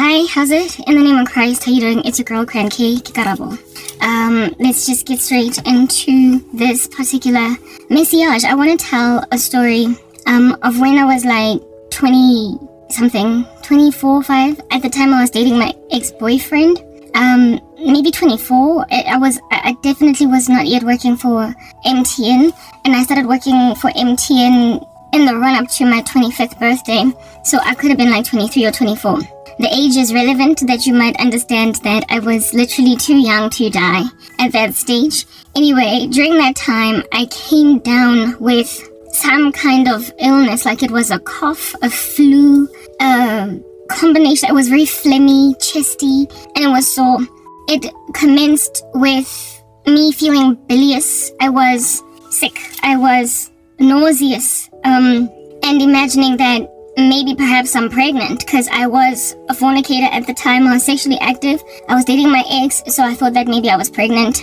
Hi, how's it? In the name of Christ, how you doing? It's your girl, K, Karabo. Let's just get straight into this particular message. I want to tell a story of when I was like 20-something, 24, 5. At the time I was dating my ex-boyfriend. Maybe 24. I definitely was not yet working for MTN, and I started working for MTN in the run-up to my 25th birthday. So I could have been like 23 or 24. The age is relevant that you might understand that I was literally too young to die at that stage. Anyway, during that time, I came down with some kind of illness, like it was a cough, a flu, combination. It was very phlegmy, chesty, and it was sore. It commenced with me feeling bilious. I was sick. I was nauseous, and imagining that maybe perhaps I'm pregnant, because I was a fornicator at the time. I was sexually active. I was dating my ex, so I thought that maybe I was pregnant,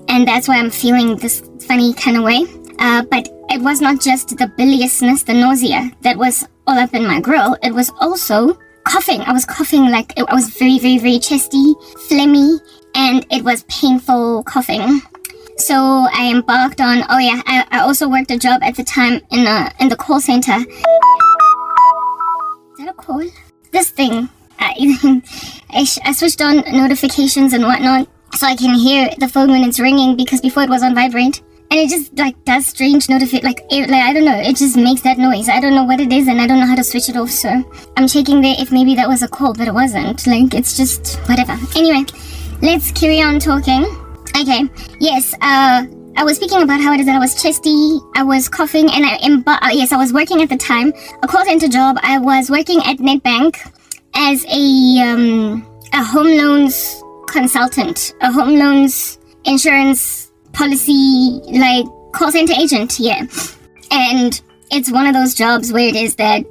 and that's why I'm feeling this funny kind of way. But it was not just the biliousness, the nausea that was all up in my grill. It was also coughing. I was coughing like I was very, very, very chesty, phlegmy, and it was painful coughing. So I embarked on, I also worked a job at the time in the call center. Is that a call? This thing. I switched on notifications and whatnot so I can hear the phone when it's ringing, because before it was on vibrate. And it just like does strange like I don't know, it just makes that noise. I don't know what it is, and I don't know how to switch it off, so I'm checking there if maybe that was a call, but it wasn't. Like, it's just whatever. Anyway, let's carry on talking. Okay, yes, I was speaking about how it is that I was chesty, I was coughing, and I was working at the time, a call center job. I was working at Nedbank as a home loans consultant, a home loans insurance policy, like, call center agent, yeah. And it's one of those jobs where it is that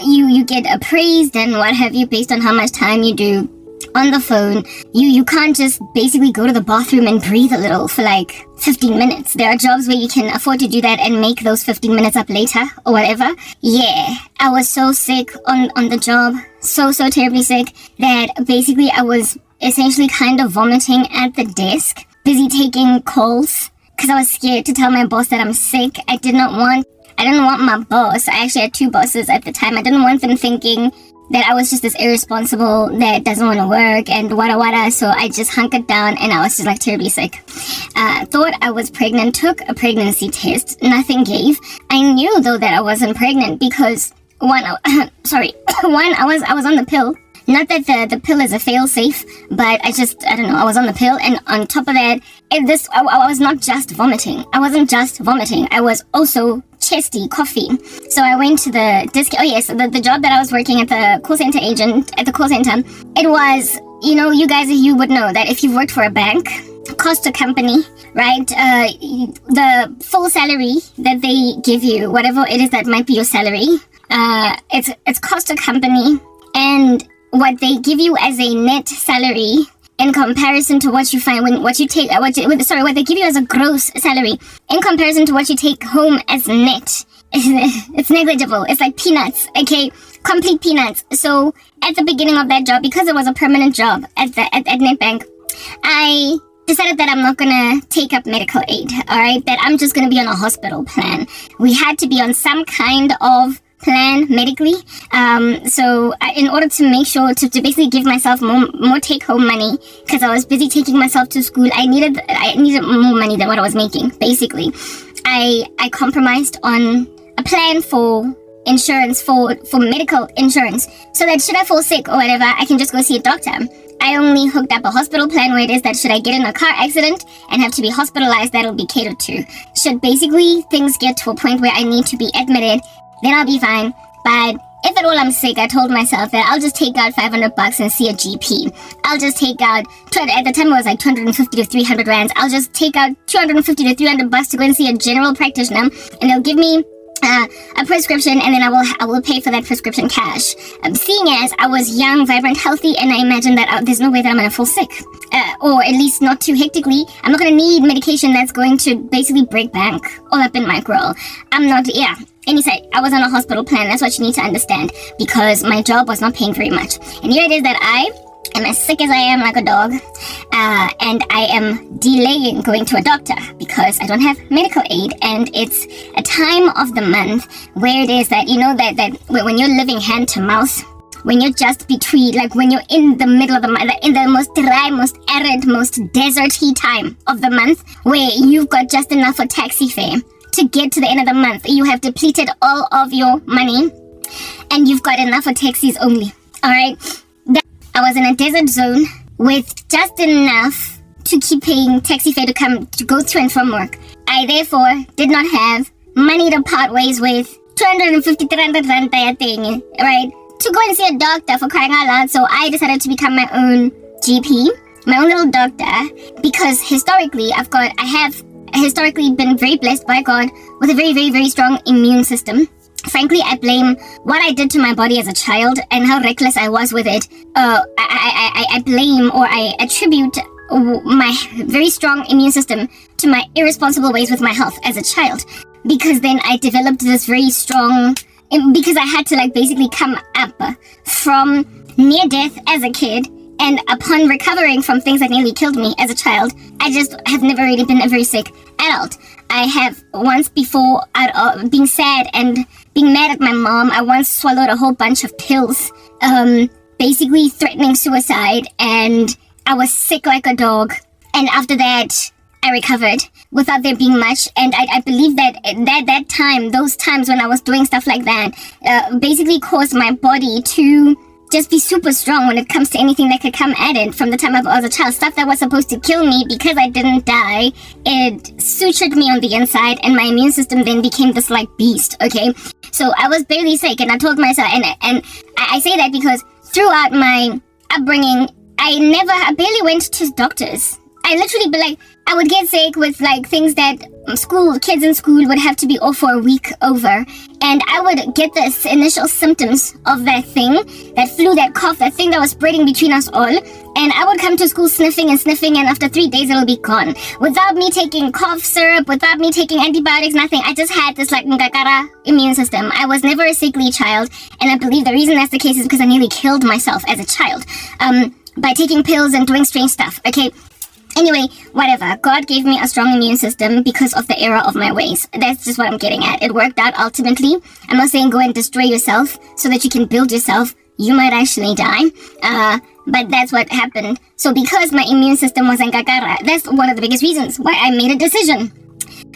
you get appraised and what have you based on how much time you do on the phone. You can't just basically go to the bathroom and breathe a little for like 15 minutes. There are jobs where you can afford to do that and make those 15 minutes up later or whatever. Yeah, I was so sick on the job, so terribly sick, that basically I was essentially kind of vomiting at the desk, busy taking calls, because I was scared to tell my boss that I'm sick. I didn't want my boss, I actually had two bosses at the time, I didn't want them thinking that I was just this irresponsible that doesn't want to work and wada, so I just hunkered down and I was just like terribly sick. Thought I was pregnant, took a pregnancy test, nothing gave. I knew though that I wasn't pregnant because I was on the pill. Not that the pill is a fail-safe, but I don't know, I was on the pill, and on top of that, I was not just vomiting. I wasn't just vomiting. I was also chesty, coffee. So I went to the the job that I was working at the call center agent, at the call center, it was, you guys, you would know that if you've worked for a bank, cost to company, right? The full salary that they give you, whatever it is that might be your salary, it's cost to company, and what they give you as a net salary in comparison to what you find what they give you as a gross salary in comparison to what you take home as net, it's negligible. It's like peanuts, okay? Complete peanuts. So at the beginning of that job, because it was a permanent job at Nedbank, I decided that I'm not gonna take up medical aid, alright? That I'm just gonna be on a hospital plan. We had to be on some kind of plan medically, so in order to make sure to basically give myself more take-home money, because I was busy taking myself to school, I needed more money than what I was making. Basically, I compromised on a plan for insurance, for medical insurance, so that should I fall sick or whatever, I can just go see a doctor. I only hooked up a hospital plan where it is that should I get in a car accident and have to be hospitalized, that'll be catered to. Should basically things get to a point where I need to be admitted, then I'll be fine. But if at all I'm sick, I told myself that I'll just take out $500 and see a GP. I'll just take out, at the time it was like 250 to 300 rands. I'll just take out 250 to 300 bucks to go and see a general practitioner, and they'll give me a prescription, and then I will pay for that prescription cash. Seeing as I was young, vibrant, healthy, and I imagined that there's no way that I'm gonna fall sick. or at least not too hectically. I'm not going to need medication that's going to basically break bank all up in my grill. Anyway, I was on a hospital plan. That's what you need to understand, because my job was not paying very much. And here it is that I am as sick as I am, like a dog, and I am delaying going to a doctor because I don't have medical aid, and it's a time of the month where it is that, that when you're living hand to mouth, when you're just between, like when you're in the middle of the month, in the most dry, most arid, most deserty time of the month, where you've got just enough for taxi fare to get to the end of the month. You have depleted all of your money and you've got enough for taxis only. Alright? I was in a desert zone with just enough to keep paying taxi fare to go to and from work. I therefore did not have money to part ways with 250 thing, right? To go and see a doctor, for crying out loud. So I decided to become my own GP, my own little doctor, because historically I have historically been very blessed by God with a very, very, very strong immune system. Frankly, I blame what I did to my body as a child and how reckless I was with it. I blame, or I attribute my very strong immune system to my irresponsible ways with my health as a child. Because then I developed this very strong, because I had to basically come up from near death as a kid. And upon recovering from things that nearly killed me as a child, I just have never really been a very sick adult. I have once before, being sad and being mad at my mom, I once swallowed a whole bunch of pills, basically threatening suicide, and I was sick like a dog. And after that, I recovered without there being much. And I believe that time, those times when I was doing stuff like that, basically caused my body to just be super strong when it comes to anything that could come at it from the time I was a child. Stuff that was supposed to kill me, because I didn't die, it sutured me on the inside, and my immune system then became this beast, okay? So I was barely sick, and I told myself, and I say that because throughout my upbringing, I barely went to doctors. I literally I would get sick with things that kids in school would have to be off for a week over. And I would get the initial symptoms of that thing, that flu, that cough, that thing that was spreading between us all. And I would come to school sniffing, and after 3 days it'll be gone. Without me taking cough syrup, without me taking antibiotics, nothing. I just had this ngakara immune system. I was never a sickly child. And I believe the reason that's the case is because I nearly killed myself as a child. By taking pills and doing strange stuff, okay? Anyway, whatever. God gave me a strong immune system because of the error of my ways. That's just what I'm getting at. It worked out ultimately. I'm not saying go and destroy yourself so that you can build yourself. You might actually die. But that's what happened. So because my immune system was ngakara, that's one of the biggest reasons why I made a decision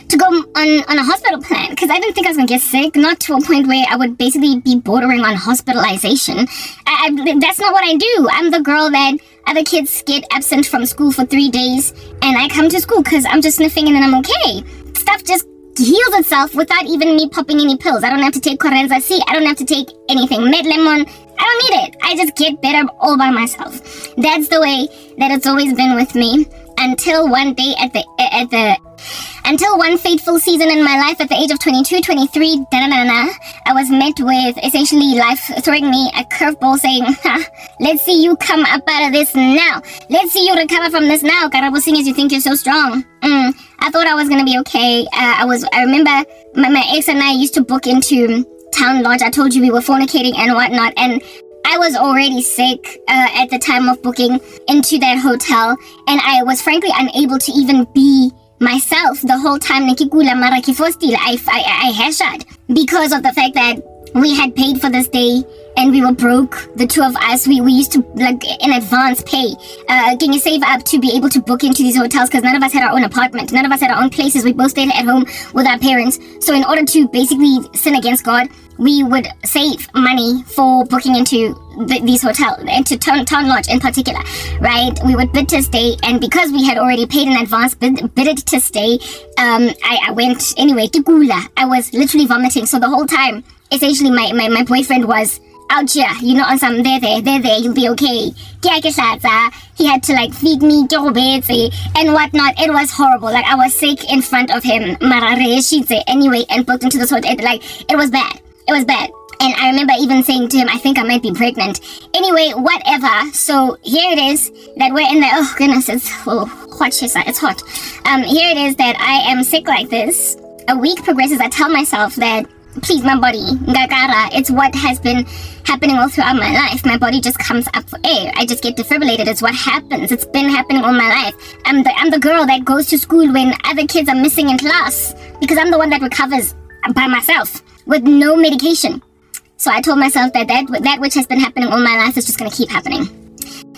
to go on a hospital plan, because I didn't think I was going to get sick, not to a point where I would basically be bordering on hospitalization. That's not what I do. I'm the girl that other kids get absent from school for 3 days, and I come to school because I'm just sniffing and then I'm okay. Stuff just heals itself without even me popping any pills. I don't have to take Corenza C. I don't have to take anything. Med Lemon. I don't need it. I just get better all by myself. That's the way that it's always been with me. Until one day until one fateful season in my life at the age of 22, 23, I was met with essentially life throwing me a curveball saying, let's see you come up out of this now. Let's see you recover from this now, Karabo, seeing as you think you're so strong. I thought I was going to be okay. I remember my ex and I used to book into Town Lodge. I told you we were fornicating and whatnot, and I was already sick at the time of booking into that hotel, and I was frankly unable to even be myself the whole time. I hashad because of the fact that we had paid for this day and we were broke, the two of us. We used to in advance pay. Can you save up to be able to book into these hotels, because none of us had our own apartment, none of us had our own places. We both stayed at home with our parents. So in order to basically sin against God, we would save money for booking into these hotels, into Town Lodge in particular, right? We would bid to stay, and because we had already paid in advance, bidded to stay, I went anyway to Gula. I was literally vomiting. So the whole time, essentially, my boyfriend was out here, on some there, you'll be okay. He had to feed me and whatnot. It was horrible. I was sick in front of him. Anyway, and booked into this hotel. It was bad. It was bad. And I remember even saying to him, I think I might be pregnant. Anyway, whatever. So here it is that we're in the, oh goodness, it's hot. It's hot. Here it is that I am sick like this. A week progresses. I tell myself that, please, my body, ngakara, it's what has been happening all throughout my life. My body just comes up for air. I just get defibrillated. It's what happens. It's been happening all my life. I'm the girl that goes to school when other kids are missing in class because I'm the one that recovers by myself with no medication. So I told myself that which has been happening all my life is just going to keep happening.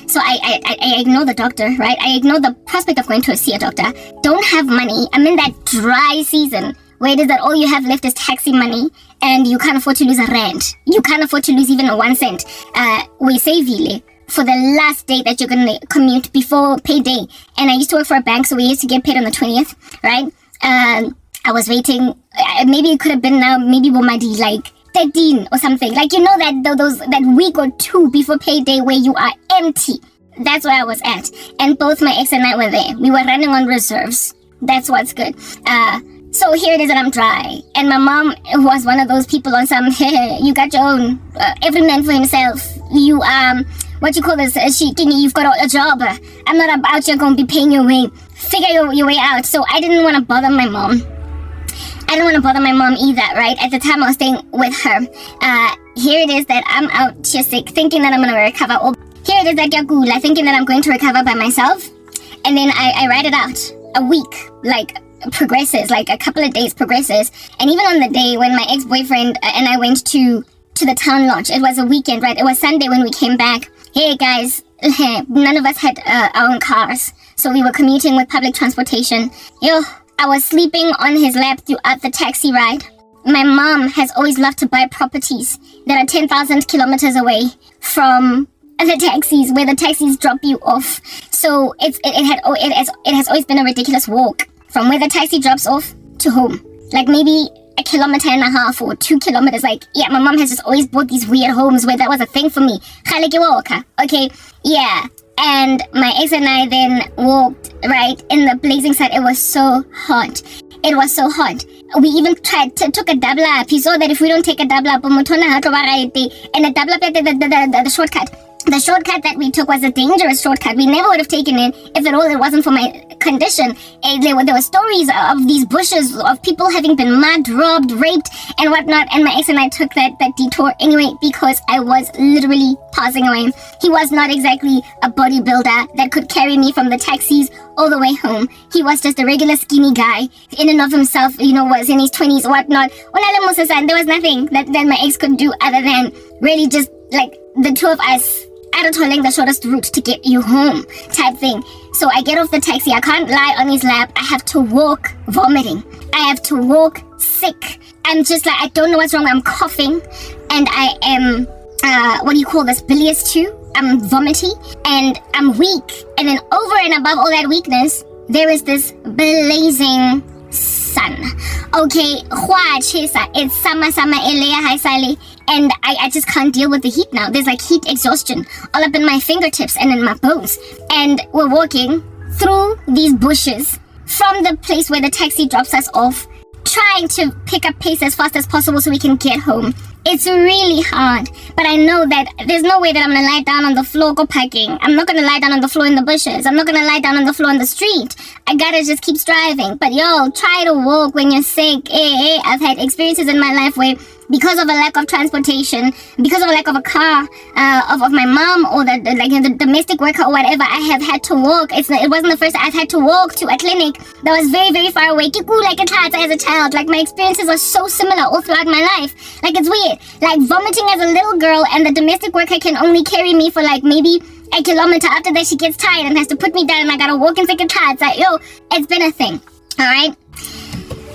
So I ignore the doctor, right? I ignore the prospect of going to see a doctor. Don't have money. I'm in that dry season where it is that all you have left is taxi money and you can't afford to lose a rand. You can't afford to lose even a 1 cent. We save for the last day that you're going to commute before payday. And I used to work for a bank, so we used to get paid on the 20th, right? I was waiting. Maybe it could have been now, maybe Bomadi, like 13 or something. Like, you know, that week or two before payday where you are empty. That's where I was at. And both my ex and I were there. We were running on reserves. That's what's good. So here it is that I'm dry. And my mom was one of those people on some, hey, you got your own, every man for himself. You, what you call this, you've got a job. I'm not about you going to be paying your way. Figure your way out. So I didn't want to bother my mom. I didn't want to bother my mom either, right? At the time I was staying with her. Here it is that I'm out here sick, thinking that I'm going to recover. Or here it is that Yakula, thinking that I'm going to recover by myself. And then I ride it out. A week, like, progresses, like a couple of days progresses. And even on the day when my ex-boyfriend and I went to the town lodge, it was a weekend, right? It was Sunday when we came back. Hey guys, none of us had our own cars. So we were commuting with public transportation. I was sleeping on his lap throughout the taxi ride. My mom has always loved to buy properties that are 10,000 kilometers away from the taxis, where the taxis drop you off. So it has always been a ridiculous walk from where the taxi drops off to home. Like maybe 1.5 kilometers or 2 kilometers. Like, yeah, my mom has just always bought these weird homes where that was a thing for me. Okay, yeah. And my ex and I then walked, right, in the blazing sun. It was so hot. It was so hot. We even took a double up. He saw that if we don't take a double up, and the double up, the shortcut. The shortcut that we took was a dangerous shortcut. We never would have taken it if at all it wasn't for my condition. There were stories of these bushes, of people having been mugged, robbed, raped, and whatnot. And my ex and I took that detour anyway because I was literally passing away. He was not exactly a bodybuilder that could carry me from the taxis all the way home. He was just a regular skinny guy in and of himself, was in his 20s or whatnot. There was nothing that my ex could do other than really just like the two of us toiling the shortest route to get you home type thing. So I get off the taxi. I can't lie on his lap. I have to walk vomiting. I have to walk sick. I'm just like, I don't know what's wrong. I'm coughing and I am bilious too. I'm vomity and I'm weak. And then over and above all that weakness, there is this blazing sun. Okay, it's summer, and I just can't deal with the heat now. There's like heat exhaustion all up in my fingertips and in my bones. And we're walking through these bushes from the place where the taxi drops us off, trying to pick up pace as fast as possible so we can get home. It's really hard, but I know that there's no way that I'm gonna lie down on the floor go packing. I'm not gonna lie down on the floor in the bushes. I'm not gonna lie down on the floor in the street. I gotta just keep striving. But try to walk when you're sick. I've had experiences in my life where because of a lack of transportation, because of a lack of a car, of my mom or the domestic worker or whatever, I have had to walk. It wasn't the first. I've had to walk to a clinic that was very, very far away. Like as a child, like my experiences are so similar all throughout my life. Like it's weird. Like vomiting as a little girl, and the domestic worker can only carry me for like maybe 1 kilometer. After that, she gets tired and has to put me down, and I gotta walk and take a car. It's like, it's been a thing. All right.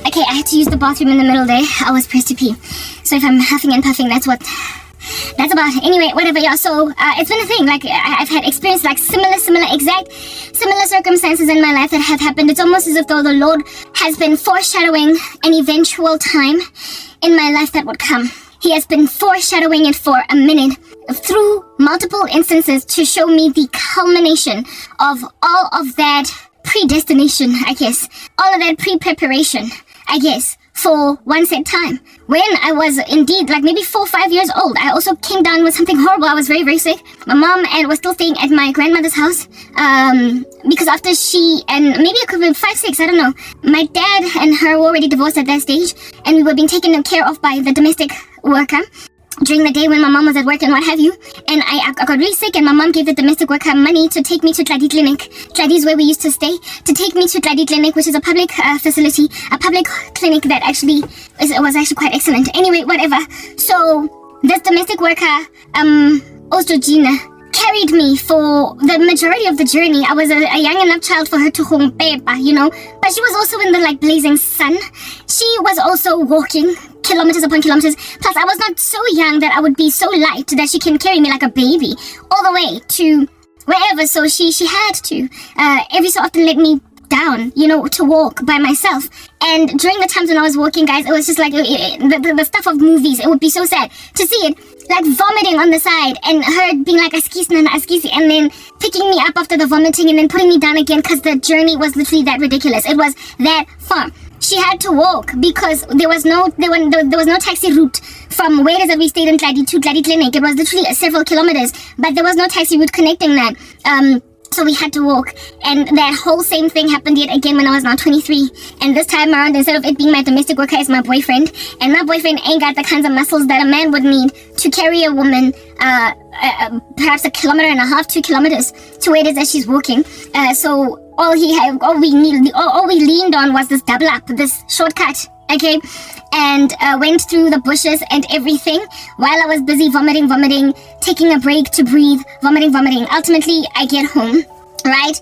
Okay, I had to use the bathroom in the middle there. I was pressed to pee. So if I'm huffing and puffing, that's about. Anyway, whatever, So it's been a thing. Like I've had experience like similar circumstances in my life that have happened. It's almost as if though the Lord has been foreshadowing an eventual time in my life that would come. He has been foreshadowing it for a minute through multiple instances to show me the culmination of all of that predestination, I guess. All of that pre-preparation, I guess, for one set time. When I was indeed like maybe 4 or 5 years old, I also came down with something horrible. I was very, very sick. My mom and was still staying at my grandmother's house because after she, and maybe it could be 5, 6, I don't know. My dad and her were already divorced at that stage, and we were being taken care of by the domestic worker during the day when my mom was at work and what have you. And I got really sick, and my mom gave the domestic worker money to take me to Tladi Clinic. Tladi is where we used to stay. To take me to Tladi Clinic, which is a public facility, a public clinic that actually was actually quite excellent. Anyway, whatever. So this domestic worker, Ostrogina, carried me for the majority of the journey. I was a young enough child for her to pepa, you know. But she was also in the like blazing sun. She was also walking kilometers upon kilometers. Plus, I was not so young that I would be so light that she can carry me like a baby all the way to wherever. So she had to every so often let me down, you know, to walk by myself. And during the times when I was walking, guys, it was just like the stuff of movies. It would be so sad to see it, like vomiting on the side, and her being like askisi, and then picking me up after the vomiting and then putting me down again, because the journey was literally that ridiculous. It was that far. She had to walk because there was no taxi route from where it is that we stayed in Tladi to Tladi Clinic. It was literally several kilometers, but there was no taxi route connecting that. So we had to walk, and that whole same thing happened yet again when I was now 23. And this time around, instead of it being my domestic worker, it's my boyfriend. And my boyfriend ain't got the kinds of muscles that a man would need to carry a woman perhaps 1.5 kilometers, 2 kilometers to where it is that she's walking. So all we leaned on was this double up, this shortcut. Okay, and went through the bushes and everything while I was busy vomiting, taking a break to breathe, vomiting. Ultimately, I get home, right?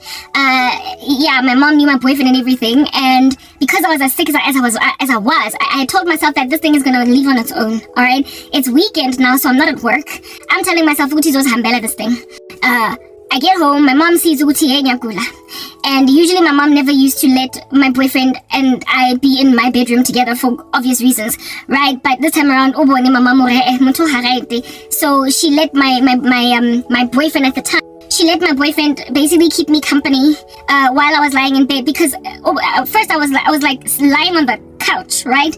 Yeah, my mom knew my boyfriend and everything, and because I was as sick as I told myself that this thing is gonna leave on its own. All right, it's weekend now, so I'm not at work. I'm telling myself, "Uti zos hambela this thing." I get home, my mom sees Uti nyakula. And usually my mom never used to let my boyfriend and I be in my bedroom together for obvious reasons, right? But this time around, so she let my boyfriend at the time, she let my boyfriend basically keep me company while I was lying in bed, because first I was like lying on the couch, right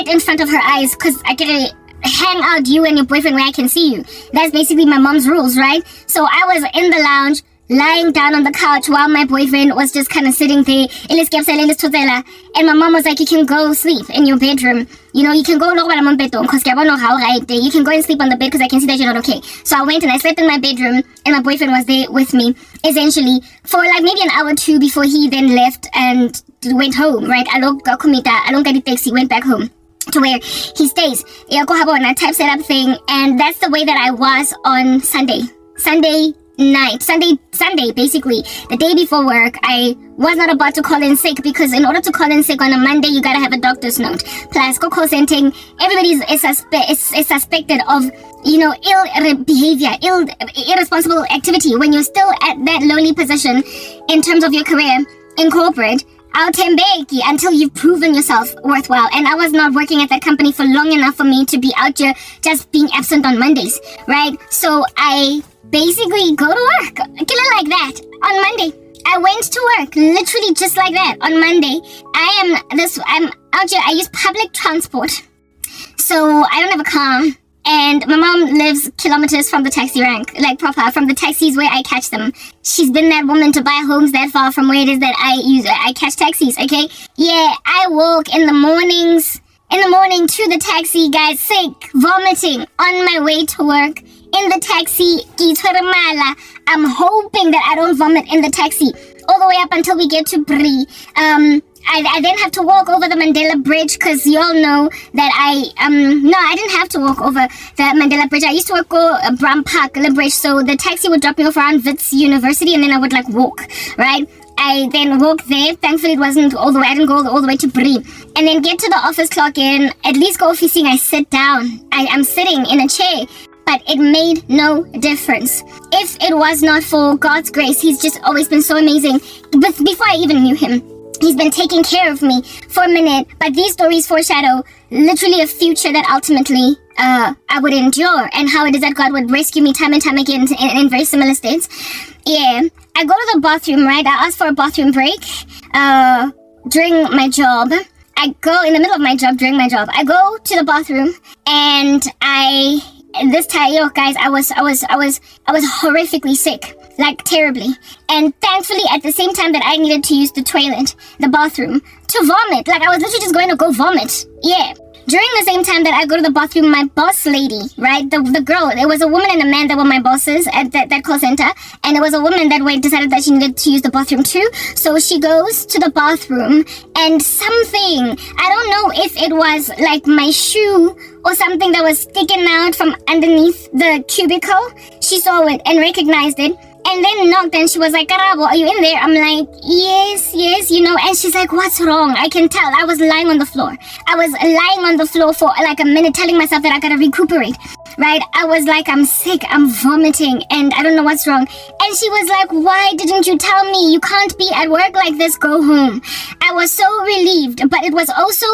in front of her eyes, because I get hang out you and your boyfriend where I can see you. That's basically my mom's rules, right? So I was in the lounge, lying down on the couch while my boyfriend was just kind of sitting there. And my mom was like, "You can go sleep in your bedroom. You know, you can go because you can go and sleep on the bed because I can see that you're not okay." So I went and I slept in my bedroom, and my boyfriend was there with me, essentially, for like maybe an hour or two before he then left and went home, right? He went back home to where he stays. Type setup thing, and that's the way that I was on Sunday basically the day before work. I was not about to call in sick, because in order to call in sick on a Monday, you gotta have a doctor's note. Plus, go call centering, everybody is suspected of, you know, ill behavior, irresponsible activity when you're still at that lowly position in terms of your career in corporate. Until you've proven yourself worthwhile. And I was not working at that company for long enough for me to be out here just being absent on Mondays, right? So I basically go to work, kill it like that, on Monday. I went to work, literally just like that, on Monday. I'm out here, I use public transport. So I don't have a car. And my mom lives kilometers from the taxi rank, like proper, from the taxis where I catch them. She's been that woman to buy homes that far from where it is that I catch taxis, okay? Yeah, I walk in the morning to the taxi, guys, sick, vomiting, on my way to work. In the taxi, I'm hoping that I don't vomit in the taxi all the way up until we get to Brie. I then have to walk over the Mandela Bridge, because you all know that I didn't have to walk over the Mandela Bridge. I used to go Bram Park, the bridge, so the taxi would drop me off around Wits University, and then I would like walk, right? I then walked there. Thankfully, it wasn't all the way. I didn't go all the way to Brie. And then get to the office, clock in, at least go officing, I sit down. I'm sitting in a chair. But it made no difference. If it was not for God's grace, He's just always been so amazing. But before I even knew Him, He's been taking care of me for a minute. But these stories foreshadow literally a future that ultimately I would endure, and how it is that God would rescue me time and time again in very similar states. Yeah, I go to the bathroom, right? I ask for a bathroom break during my job. I go in the middle of my job, during my job, I go to the bathroom, and this time, guys, I was horrifically sick, like terribly. And thankfully, at the same time that I needed to use the toilet, the bathroom, to vomit, like I was literally just going to go vomit. Yeah. During the same time that I go to the bathroom, my boss lady, right, the girl, it was a woman and a man that were my bosses at that call center, and it was a woman that decided that she needed to use the bathroom too, so she goes to the bathroom, and something, I don't know if it was like my shoe or something that was sticking out from underneath the cubicle, she saw it and recognized it, and then knocked, and she was like, Karabo, are you in there? I'm like, yes, and she's like, what's wrong? I can tell. I was lying on the floor. I was lying on the floor for like a minute, telling myself that I gotta recuperate, right? I was like, I'm sick, I'm vomiting, and I don't know what's wrong. And she was like, why didn't you tell me? You can't be at work like this, go home. I was so relieved, but it was also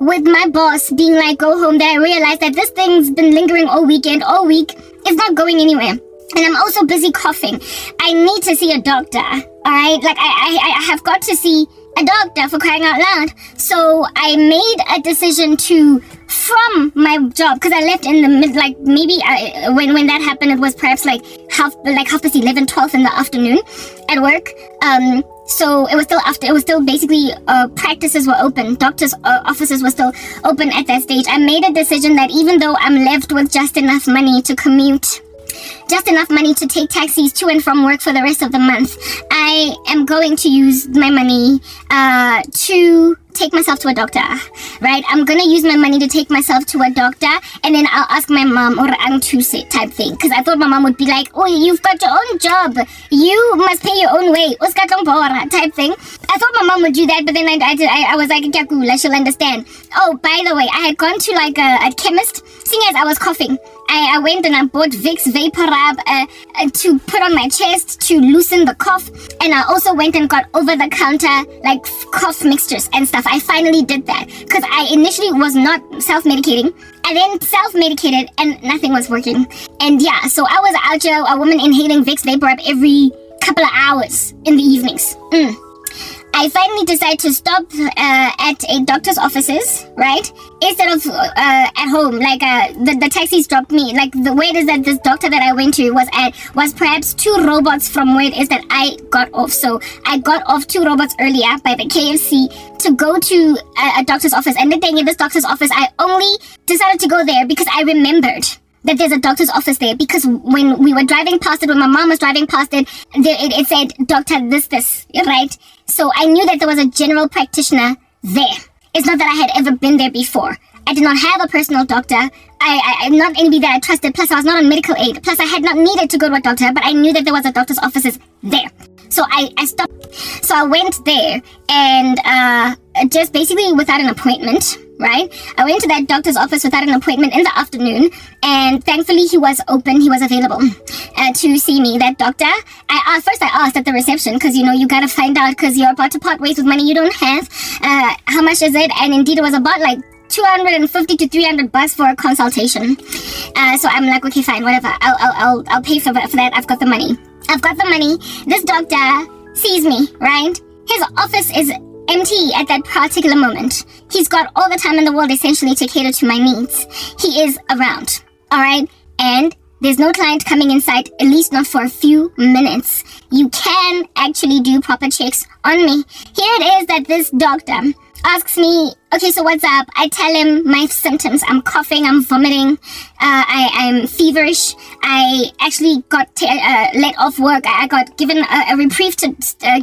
with my boss being like, go home, that I realized that this thing's been lingering all week. It's not going anywhere. And I'm also busy coughing. I need to see a doctor, alright? Like, I have got to see a doctor, for crying out loud. So I made a decision from my job, because I left in the mid, like, maybe when that happened, it was perhaps like half past 11, 12 in the afternoon at work. So it was still basically, practices were open. Doctors' offices were still open at that stage. I made a decision that even though I'm left with just enough money to commute, just enough money to take taxis to and from work for the rest of the month, I am going to use my money to take myself to a doctor, right? I'm gonna use my money to take myself to a doctor, and then I'll ask my mom or Antuse type thing, because I thought my mom would be like, oh, you've got your own job, you must pay your own way, type thing. I thought my mom would do that, but then I was like, she'll understand. Oh, by the way, I had gone to like a chemist, seeing as I was coughing. I went and I bought Vicks VapoRub to put on my chest to loosen the cough, and I also went and got over-the-counter like cough mixtures and stuff. I finally did that because I initially was not self-medicating. I then self-medicated and nothing was working. And yeah, so I was out here, a woman inhaling Vicks VapoRub every couple of hours in the evenings. I finally decided to stop at a doctor's offices, right? Instead of at home, like the taxis dropped me. Like the way it is that this doctor that I went to was perhaps 2 robots from where it is that I got off. So I got off 2 robots earlier by the KFC to go to a doctor's office. And the thing in this doctor's office, I only decided to go there because I remembered that there's a doctor's office there, because when we were driving past it, when my mom was driving past it, it said, Doctor this, right? So I knew that there was a general practitioner there. It's not that I had ever been there before. I did not have a personal doctor. I'm not anybody that I trusted. Plus, I was not on medical aid. Plus, I had not needed to go to a doctor, but I knew that there was a doctor's offices there. So I stopped. So I went there, and just basically without an appointment, right? I went to that doctor's office without an appointment in the afternoon, and thankfully he was open, he was available to see me, that doctor. I asked at the reception, because you gotta find out, because you're about to part ways with money you don't have. How much is it? And indeed it was about like $250 to $300 for a consultation. So I'm like, okay, fine, whatever. I'll pay for that. I've got the money. This doctor sees me, right? His office is empty at that particular moment. He's got all the time in the world essentially to cater to my needs. He is around, all right? And there's no client coming inside, at least not for a few minutes. You can actually do proper checks on me. Here it is that this doctor asks me, okay, so what's up? I tell him my symptoms. I'm coughing, I'm vomiting, I'm feverish. I actually got let off work. I got given a reprieve to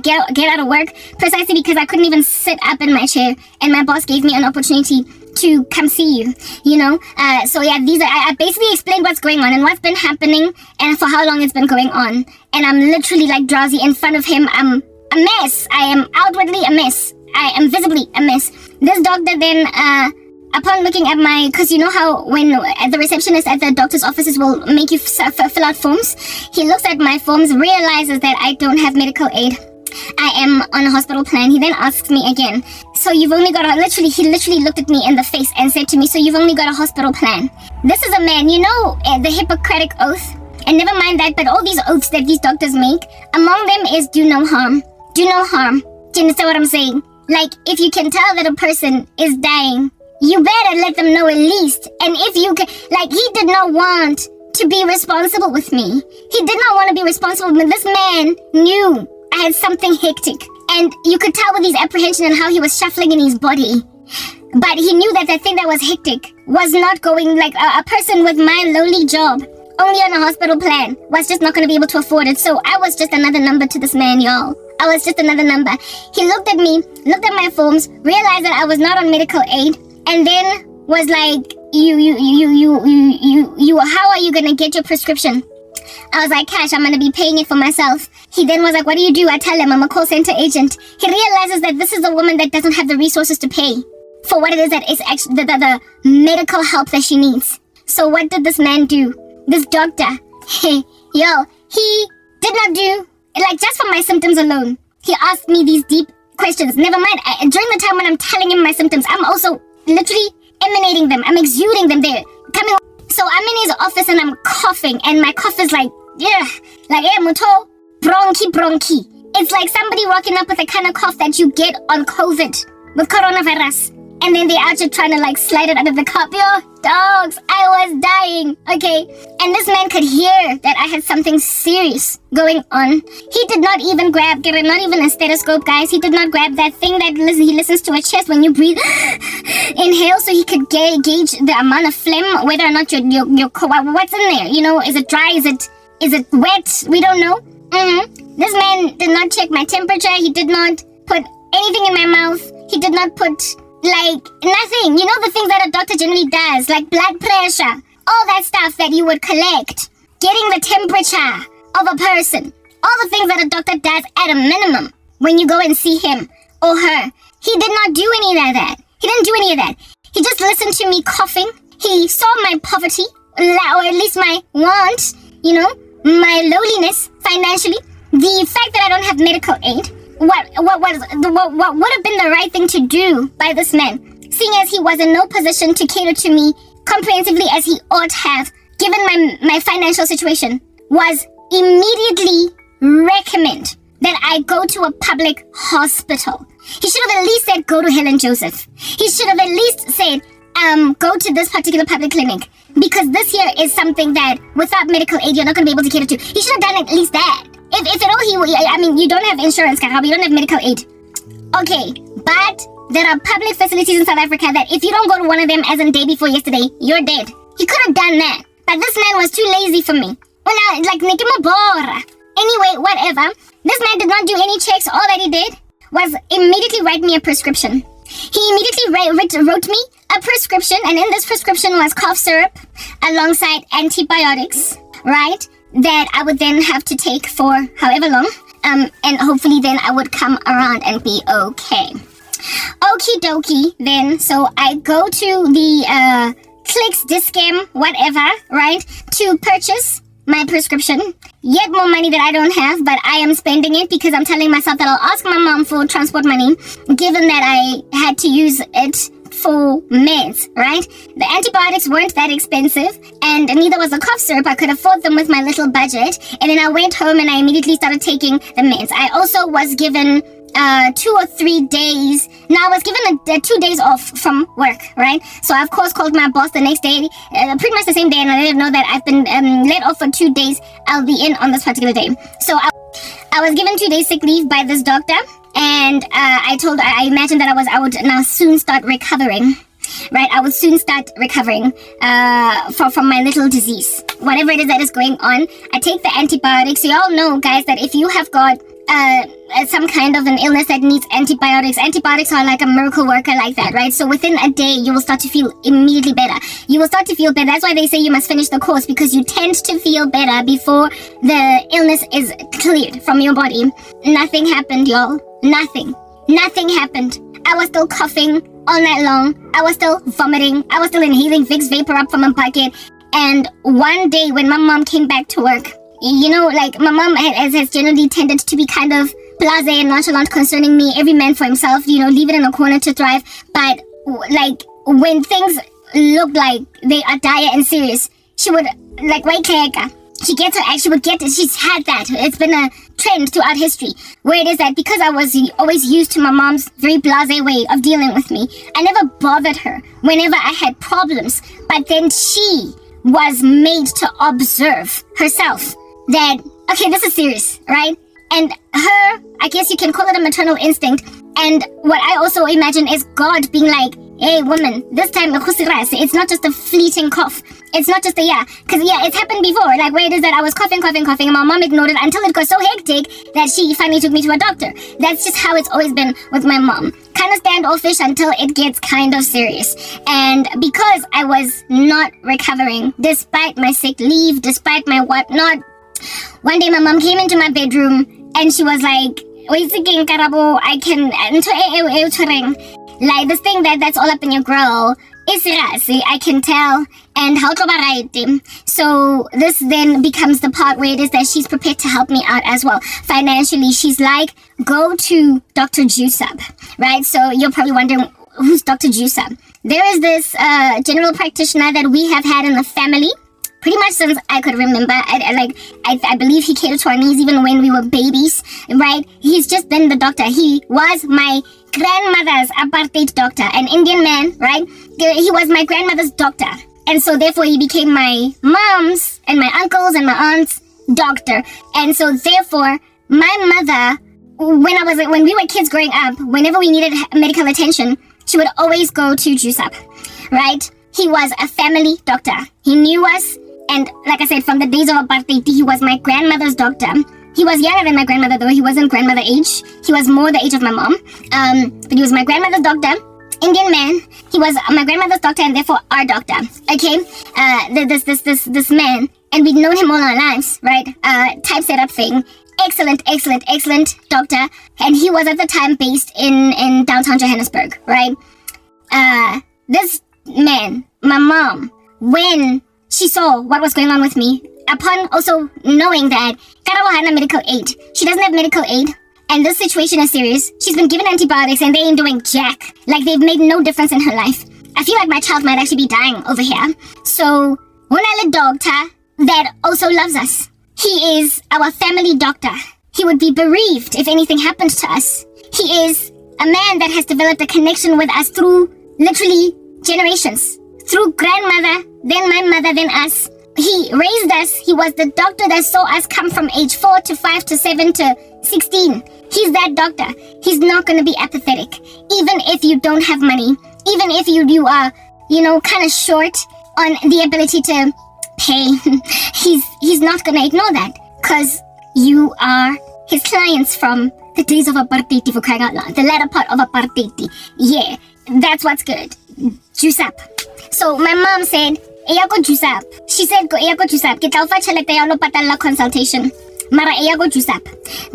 get out of work, precisely because I couldn't even sit up in my chair, and my boss gave me an opportunity to come see you, so yeah, I basically explained what's going on and what's been happening and for how long it's been going on. And I'm literally like drowsy in front of him. I'm a mess. I am outwardly a mess. I am visibly a mess. This doctor then, upon looking at because you know how when the receptionist at the doctor's offices will make you fill out forms, he looks at my forms, realizes that I don't have medical aid. I am on a hospital plan. He then asks me again, so you've only got he literally looked at me in the face and said to me, so you've only got a hospital plan. This is a man, the Hippocratic Oath, and never mind that, but all these oaths that these doctors make, among them is do no harm. Do no harm. Do you understand what I'm saying? Like, if you can tell that a person is dying, you better let them know at least. And if you can, like, he did not want to be responsible with me. He did not want to be responsible, but this man knew I had something hectic. And you could tell with his apprehension and how he was shuffling in his body. But he knew that the thing that was hectic was not going, like, a person with my lowly job, only on a hospital plan, was just not going to be able to afford it. So I was just another number to this man, y'all. I was just another number. He looked at me, looked at my forms, realized that I was not on medical aid, and then was like, how are you going to get your prescription? I was like, cash, I'm going to be paying it for myself. He then was like, what do you do? I tell him I'm a call center agent. He realizes that this is a woman that doesn't have the resources to pay for what it is that is actually the medical help that she needs. So what did this man do? This doctor, yo, he did not do, like, just for my symptoms alone. He asked me these deep questions. Never mind, during the time when I'm telling him my symptoms, I'm also literally emanating them. I'm exuding them. They're coming. So I'm in his office and I'm coughing, and my cough is like, yeah, like, muto, bronchi. It's like somebody walking up with the kind of cough that you get on COVID with coronavirus. And then they're out here trying to, like, slide it under the cup. Yo, dogs, I was dying. Okay. And this man could hear that I had something serious going on. He did not even grab, not even a stethoscope, guys. He did not grab that thing that he listens to a chest when you breathe. Inhale, so he could gauge the amount of phlegm, whether or not your what's in there. You know, is it dry? Is it wet? We don't know. This man did not check my temperature. He did not put anything in my mouth. He did not put, like, nothing. You know, the things that a doctor generally does, like blood pressure, all that stuff that you would collect, getting the temperature of a person, all the things that a doctor does at a minimum when you go and see him or her. He did not do any of that. He didn't do any of that. He just listened to me coughing. He saw my poverty, or at least my want, you know, my lowliness financially, the fact that I don't have medical aid. What would have been the right thing to do by this man, seeing as he was in no position to cater to me comprehensively as he ought have, given my financial situation, was immediately recommend that I go to a public hospital. He should have at least said, go to Helen Joseph. He should have at least said, go to this particular public clinic, because this here is something that without medical aid, you're not going to be able to cater to. He should have done at least that. If at all you don't have insurance, Karabo, you don't have medical aid. Okay, but there are public facilities in South Africa that if you don't go to one of them, as in day before yesterday, you're dead. He could have done that, but this man was too lazy for me. Well, now, like, anyway, whatever. This man did not do any checks. All that he did was immediately write me a prescription. He immediately wrote me a prescription, and in this prescription was cough syrup alongside antibiotics, right? That I would then have to take for however long, and hopefully then I would come around and be okay. Okie dokie, then, so I go to the Clicks, Discam, whatever, right, to purchase my prescription. Yet more money that I don't have, but I am spending it because I'm telling myself that I'll ask my mom for transport money, given that I had to use it for meds, right? The antibiotics weren't that expensive, and neither was the cough syrup. I could afford them with my little budget, and then I went home and I immediately started taking the meds. I also was given 2 or 3 days. Now I was given 2 days off from work, right? So I of course called my boss the next day, pretty much the same day, and I let him know that I've been let off for 2 days. I'll be in on this particular day. So I was given 2 days sick leave by this doctor, and I imagined that I would now soon start recovering. Right, I would soon start recovering from my little disease, whatever it is that is going on. I take the antibiotics. You all know, guys, that if you have got some kind of an illness that needs antibiotics are like a miracle worker like that, right? So within a day, you will start to feel immediately better. You will start to feel better. That's why they say you must finish the course, because you tend to feel better before the illness is cleared from your body. Nothing happened, y'all. Nothing happened. I was still coughing all night long. I was still vomiting. I was still inhaling Vicks Vapor Up from a bucket. And one day when my mom came back to work, you know, like, my mom has generally tended to be kind of blasé and nonchalant concerning me. Every man for himself, you know, leave it in a corner to thrive. But, like, when things look like they are dire and serious, she would, like, wait, she gets her egg, she would get it. She's had that. It's been a trend throughout history, where it is that because I was always used to my mom's very blasé way of dealing with me, I never bothered her whenever I had problems. But then she was made to observe herself that, okay, this is serious, right? And her, I guess you can call it a maternal instinct. And what I also imagine is God being like, hey, woman, this time, it's not just a fleeting cough. It's not just because it's happened before, like where it is that I was coughing, and my mom ignored it until it got so hectic that she finally took me to a doctor. That's just how it's always been with my mom. Kind of standoffish until it gets kind of serious. And because I was not recovering, despite my sick leave, despite my whatnot, one day my mom came into my bedroom and she was like, Karabo, I can, like this thing that's all up in your grill, I can tell, and how to variety. So this then becomes the part where it is that she's prepared to help me out as well. Financially, she's like, go to Dr. Juiceup, right? So you're probably wondering, who's Dr. Juiceup? There is this general practitioner that we have had in the family pretty much since I could remember. I believe he catered to our needs even when we were babies, right? He's just been the doctor. He was my grandmother's apartheid doctor, an Indian man, right? He was my grandmother's doctor. And so therefore he became my mom's and my uncle's and my aunt's doctor. And so therefore my mother, when we were kids growing up, whenever we needed medical attention, she would always go to Juiceup, right? He was a family doctor. He knew us. And like I said, from the days of apartheid, he was my grandmother's doctor. He was younger than my grandmother, though. He wasn't grandmother age. He was more the age of my mom. But he was my grandmother's doctor. Indian man. He was my grandmother's doctor and therefore our doctor. Okay? This man. And we'd known him all our lives, right? Typesetter thing. Excellent doctor. And he was at the time based in downtown Johannesburg, right? This man, my mom, when she saw what was going on with me, upon also knowing that Karabo had no medical aid. She doesn't have medical aid, and this situation is serious. She's been given antibiotics and they ain't doing jack. Like, they've made no difference in her life. I feel like my child might actually be dying over here. So, Honale doctor that also loves us. He is our family doctor. He would be bereaved if anything happened to us. He is a man that has developed a connection with us through literally generations. Through grandmother, then my mother, then us. He raised us. He was the doctor that saw us come from age 4 to 5 to 7 to 16. He's that doctor. He's not going to be apathetic. Even if you don't have money, even if you are, kind of short on the ability to pay, he's not going to ignore that, because you are his clients from the days of apartheid, for crying out loud. The latter part of apartheid. Yeah, that's what's good. Juiceup. So my mom said, "Eya go Juiceup." She said, "Go eya go Juiceup. Ke tla fa tšhelete ya lo patala consultation. Mara eya go Juiceup.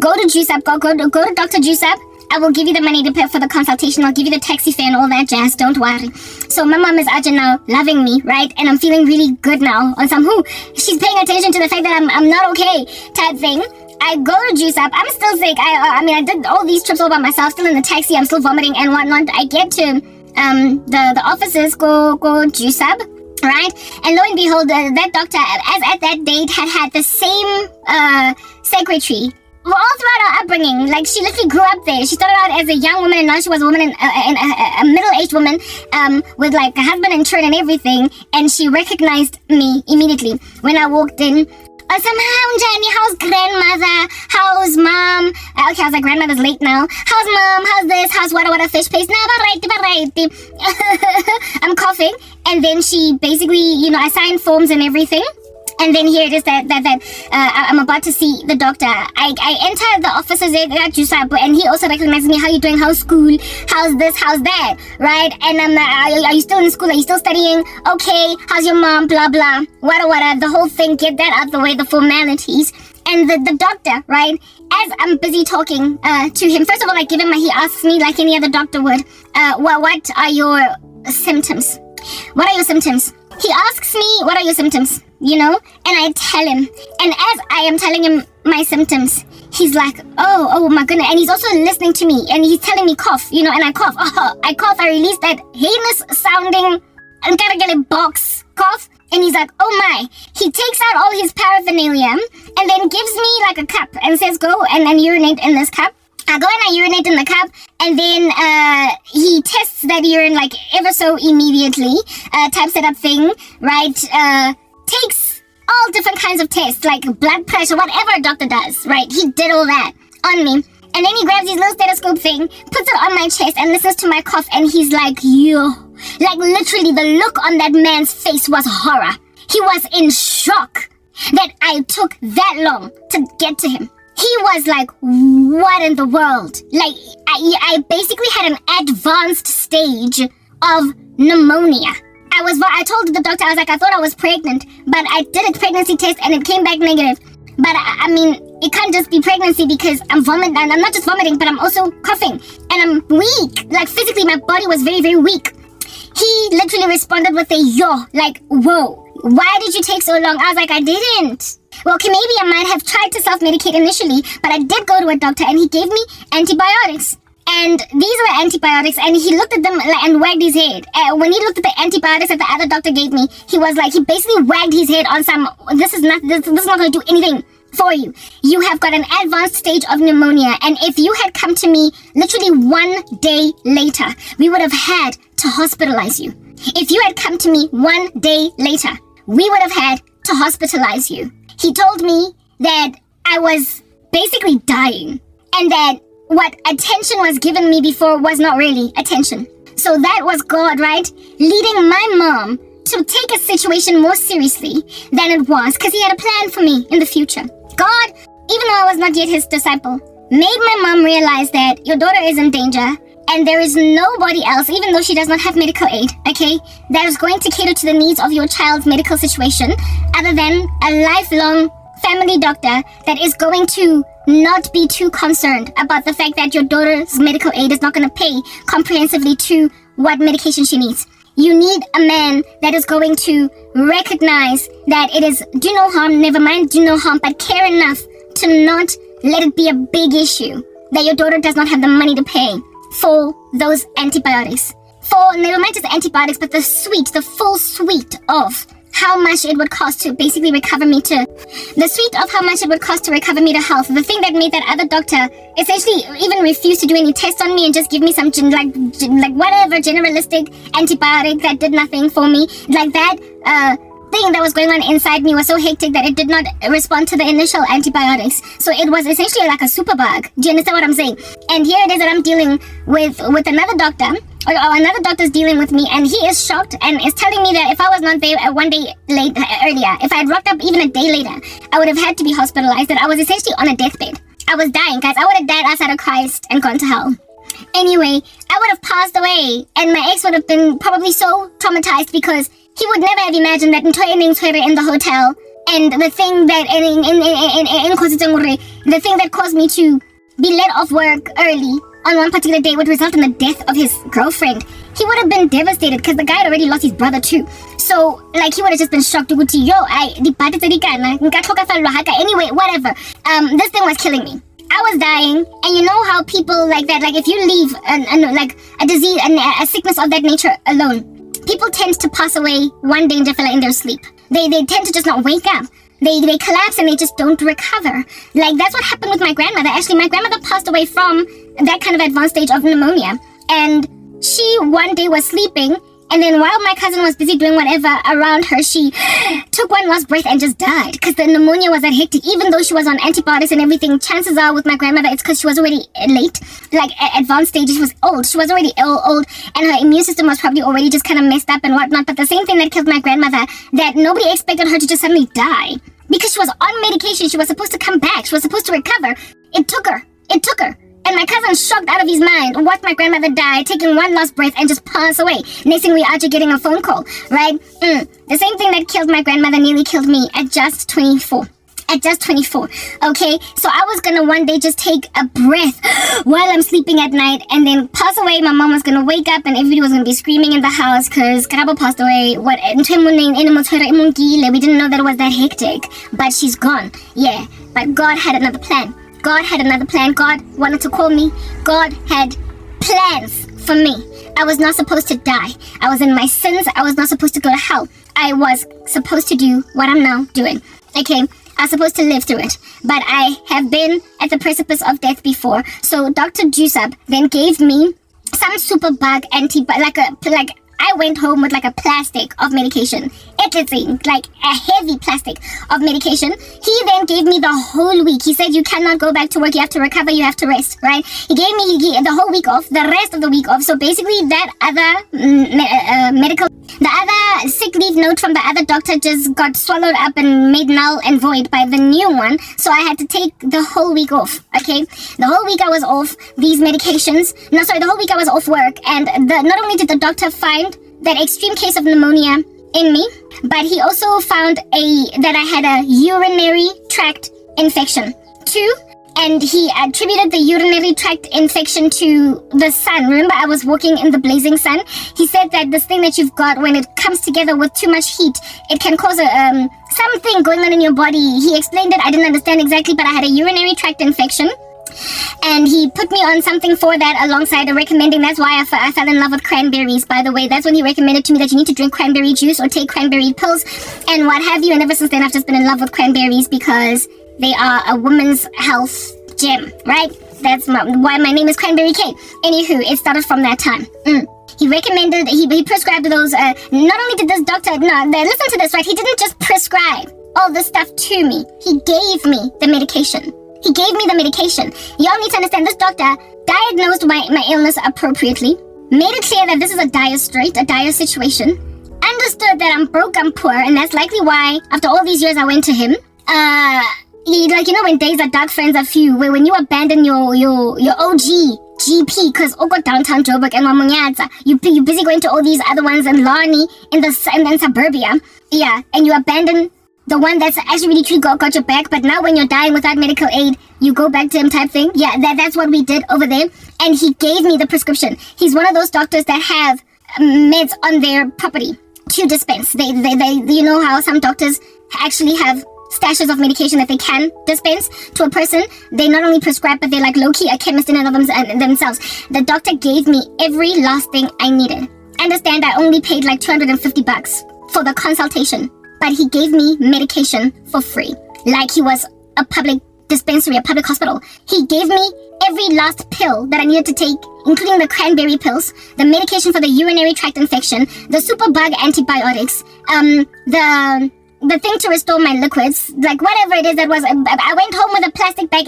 Go to Juiceup. Go to Dr. Juiceup. I will give you the money to pay for the consultation. I'll give you the taxi fare and all that jazz. Don't worry." So my mom is actually now loving me, right? And I'm feeling really good now. On some she's paying attention to the fact that I'm not okay type thing. I go to Juiceup. I'm still sick. I did all these trips all by myself, still in the taxi. I'm still vomiting and whatnot. I get to the offices, go Juiceup, right? And lo and behold, that doctor, as at that date, had the same secretary. Well, all throughout our upbringing, like, she literally grew up there. She started out as a young woman, and now she was a woman, a middle-aged woman, with like a husband and children and everything. And she recognized me immediately when I walked in. How's grandmother? How's mom? Okay, I was like, grandmother's late now. How's mom? How's this? How's what fish place? Variety. I'm coughing. And then she basically, I signed forms and everything. And then here it is that I'm about to see the doctor. I enter the offices at Juiceup, and he also recognizes me. How you doing? How's school? How's this? How's that? Right? And I'm are you still in school? Are you still studying? Okay. How's your mom? Blah blah. What? The whole thing. Get that out of the way. The formalities. And the doctor, right? As I'm busy talking to him, first of all, he asks me like any other doctor would, what are your symptoms? What are your symptoms? He asks me, what are your symptoms? And I tell him. And as I am telling him my symptoms, he's like, oh my goodness. And he's also listening to me. And he's telling me cough, and I cough. I cough. I release that heinous sounding box cough. And he's like, oh my. He takes out all his paraphernalia and then gives me like a cup and says, go and then urinate in this cup. I go and I urinate in the cup, and then he tests that urine like ever so immediately, types it up thing, right? Takes all different kinds of tests, like blood pressure, whatever a doctor does, right? He did all that on me. And then he grabs his little stethoscope thing, puts it on my chest, and listens to my cough, and he's like, yo. Like, literally, the look on that man's face was horror. He was in shock that I took that long to get to him. He was like, what in the world? Like, I basically had an advanced stage of pneumonia. I told the doctor, I was like, I thought I was pregnant, but I did a pregnancy test and it came back negative. But I mean, it can't just be pregnancy because I'm vomiting, and I'm not just vomiting, but I'm also coughing, and I'm weak. Like, physically, my body was very, very weak. He literally responded with a yo, like, whoa, why did you take so long? I was like, I didn't. Well, okay, maybe I might have tried to self-medicate initially, but I did go to a doctor and he gave me antibiotics. And these were antibiotics, and he looked at them and wagged his head. When he looked at the antibiotics that the other doctor gave me, he was like, he basically wagged his head on some, this is not going to do anything for you. You have got an advanced stage of pneumonia, and if you had come to me literally 1 day later, we would have had to hospitalize you. If you had come to me 1 day later, we would have had to hospitalize you. He told me that I was basically dying, and that what attention was given me before was not really attention. So that was God, right? Leading my mom to take a situation more seriously than it was, because he had a plan for me in the future. God, even though I was not yet his disciple, made my mom realize that your daughter is in danger, and there is nobody else, even though she does not have medical aid, okay, that is going to cater to the needs of your child's medical situation other than a lifelong family doctor that is going to not be too concerned about the fact that your daughter's medical aid is not going to pay comprehensively to what medication she needs. You need a man that is going to recognize that it is do no harm, never mind do no harm, but care enough to not let it be a big issue that your daughter does not have the money to pay for those antibiotics. For never mind just the antibiotics, but the full suite of how much it would cost to basically recover me to health. The thing that made that other doctor essentially even refuse to do any tests on me and just give me some whatever generalistic antibiotic that did nothing for me. Like that thing that was going on inside me was so hectic that it did not respond to the initial antibiotics. So it was essentially like a superbug. Do you understand what I'm saying? And here it is that I'm dealing with another doctor. Or another doctor's dealing with me, and he is shocked and is telling me that if I was not there 1 day earlier, if I had rocked up even a day later, I would have had to be hospitalized, that I was essentially on a deathbed. I was dying, guys. I would have died outside of Christ and gone to hell. Anyway, I would have passed away, and my ex would have been probably so traumatized because he would never have imagined that in the hotel, and the thing that the thing that caused me to be let off work early on one particular day would result in the death of his girlfriend. He would have been devastated because the guy had already lost his brother too. So, like, he would have just been shocked. Anyway, whatever. This thing was killing me. I was dying, and you know how people like that, like if you leave a disease and a sickness of that nature alone, people tend to pass away one danger fella in their sleep. They tend to just not wake up. They collapse and they just don't recover. Like, that's what happened with my grandmother. Actually, my grandmother passed away from that kind of advanced stage of pneumonia. And she one day was sleeping, and then while my cousin was busy doing whatever around her, she took one last breath and just died because the pneumonia was that hectic. Even though she was on antibiotics and everything, chances are with my grandmother, it's because she was already late, like advanced stages. She was old. She was already old, and her immune system was probably already just kind of messed up and whatnot. But the same thing that killed my grandmother, that nobody expected her to just suddenly die because she was on medication. She was supposed to come back. She was supposed to recover. It took her. And my cousin, shocked out of his mind, watched my grandmother die, taking one last breath and just pass away. Next thing we are just getting a phone call, right? The same thing that killed my grandmother nearly killed me at just 24. Okay? So I was gonna one day just take a breath while I'm sleeping at night and then pass away. My mom was gonna wake up and everybody was gonna be screaming in the house because Karabo passed away. We didn't know that it was that hectic. But she's gone. Yeah. But God had another plan. God wanted to call me. God had plans for me. I was not supposed to die. I was in my sins. I was not supposed to go to hell. I was supposed to do what I'm now doing. Okay, I was supposed to live through it. But I have been at the precipice of death before. So Dr. Jusab then gave me some super bug antibiotic, I went home with like a plastic of medication. Everything, like a heavy plastic of medication. He then gave me the whole week. He said, you cannot go back to work. You have to recover. You have to rest, right? He gave me the whole week off, the rest of the week off. So basically that other the other sick leave note from the other doctor just got swallowed up and made null and void by the new one. So I had to take the whole week off, okay? The whole week I was off these medications. The whole week I was off work. And not only did the doctor find that extreme case of pneumonia in me, but he also found that I had a urinary tract infection too, and he attributed the urinary tract infection to the sun. Remember, I was walking in the blazing sun. He said that this thing that you've got, when it comes together with too much heat, it can cause something going on in your body. He explained it. I didn't understand exactly, but I had a urinary tract infection. And he put me on something for that alongside recommending. That's why I fell in love with cranberries, by the way. That's when he recommended to me that you need to drink cranberry juice or take cranberry pills and what have you. And ever since then, I've just been in love with cranberries because they are a woman's health gem, right? That's why my name is Cranberry K. Anywho, it started from that time. He recommended, he prescribed those. Not only did this doctor, listen to this, right? He didn't just prescribe all this stuff to me. He gave me the medication. He gave me the medication. Y'all need to understand, this doctor diagnosed my illness appropriately, made it clear that this is a dire strait, a dire situation, understood that I'm broke, I'm poor, and that's likely why, after all these years, I went to him. When days are dark, friends are few, where when you abandon your OG GP, because Oko downtown Joburg and Wamunyaza, you busy going to all these other ones in Lani, in suburbia, yeah, and you abandon the one that's actually really truly got your back, but now when you're dying without medical aid, you go back to him type thing. Yeah, that's what we did over there. And he gave me the prescription. He's one of those doctors that have meds on their property to dispense. They you know how some doctors actually have stashes of medication that they can dispense to a person. They not only prescribe, but they're like low-key a chemist in and of themselves. The doctor gave me every last thing I needed. Understand, I only paid like $250 for the consultation. But he gave me medication for free, like he was a public dispensary, a public hospital. He gave me every last pill that I needed to take, including the cranberry pills, the medication for the urinary tract infection, the super bug antibiotics, the thing to restore my liquids, like whatever it is that was. I went home with a plastic bag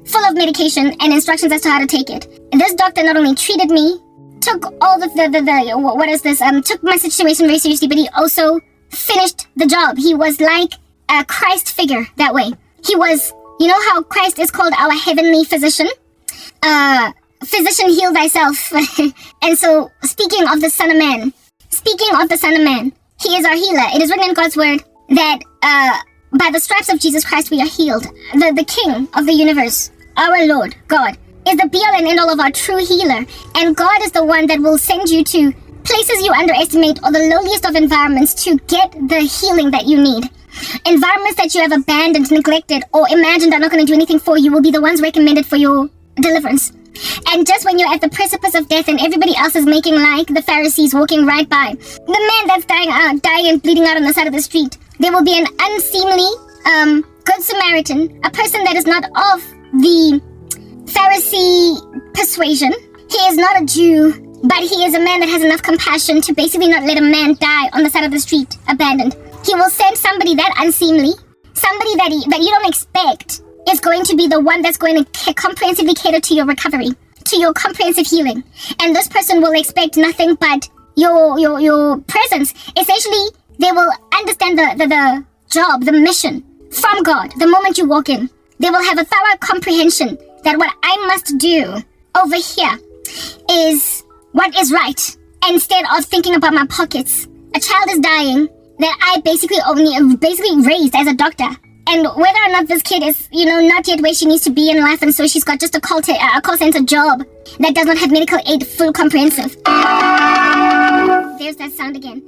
full of medication and instructions as to how to take it. This doctor not only treated me, took all took my situation very seriously, but he also finished the job. He was like a Christ figure that way. He was, you know how Christ is called our heavenly physician? Physician, heal thyself. And so, speaking of the Son of Man, he is our healer. It is written in God's word that by the stripes of Jesus Christ we are healed. The King of the universe, our Lord, God, is the be-all and end-all of our true healer. And God is the one that will send you to places you underestimate or the lowliest of environments to get the healing that you need. Environments that you have abandoned, neglected, or imagined are not going to do anything for you will be the ones recommended for your deliverance. And just when you're at the precipice of death and everybody else is making like the Pharisees walking right by, the man that's dying and bleeding out on the side of the street, there will be an unseemly good Samaritan, a person that is not of the Pharisee persuasion. He is not a Jew, but he is a man that has enough compassion to basically not let a man die on the side of the street, abandoned. He will send somebody that unseemly, somebody that you don't expect is going to be the one that's going to comprehensively cater to your recovery, to your comprehensive healing. And this person will expect nothing but your presence. Essentially, they will understand the job, the mission from God. The moment you walk in, they will have a thorough comprehension that what I must do over here is what is right, instead of thinking about my pockets. A child is dying that I basically raised as a doctor. And whether or not this kid is, not yet where she needs to be in life, and so she's got just a call center job that does not have medical aid full comprehensive. There's that sound again.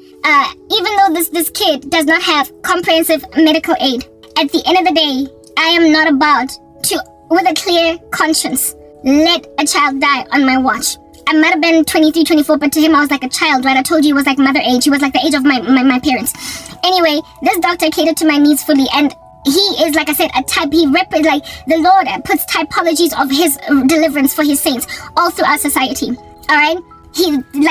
Even though this kid does not have comprehensive medical aid, at the end of the day, I am not about to, with a clear conscience, let a child die on my watch. I might have been 23, 24, but to him I was like a child, right? I told you it was like mother age. He was like the age of my parents. Anyway, this doctor catered to my needs fully, and he is, like I said, a type. Like the Lord puts typologies of his deliverance for his saints all throughout society. All right.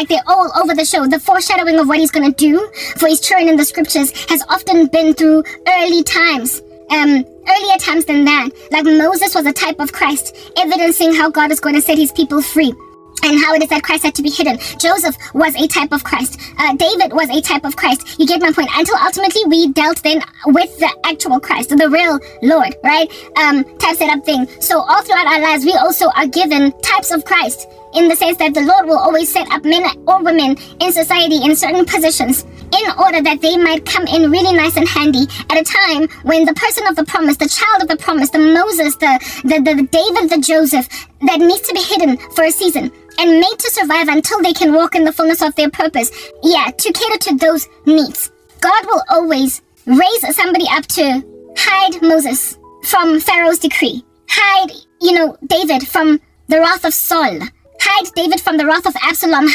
They're all over the show. The foreshadowing of what he's going to do for his children in the scriptures has often been through earlier times than that. Like Moses was a type of Christ, evidencing how God is going to set his people free, and how it is that Christ had to be hidden. Joseph was a type of Christ. David was a type of Christ. You get my point? Until ultimately we dealt then with the actual Christ, the real Lord, right? Type setup thing. So all throughout our lives, we also are given types of Christ, in the sense that the Lord will always set up men or women in society in certain positions in order that they might come in really nice and handy at a time when the person of the promise, the child of the promise, the Moses, the David, the Joseph, that needs to be hidden for a season and made to survive until they can walk in the fullness of their purpose. Yeah, to cater to those needs. God will always raise somebody up to hide Moses from Pharaoh's decree. Hide, David from the wrath of Saul. Hide David from the wrath of Absalom.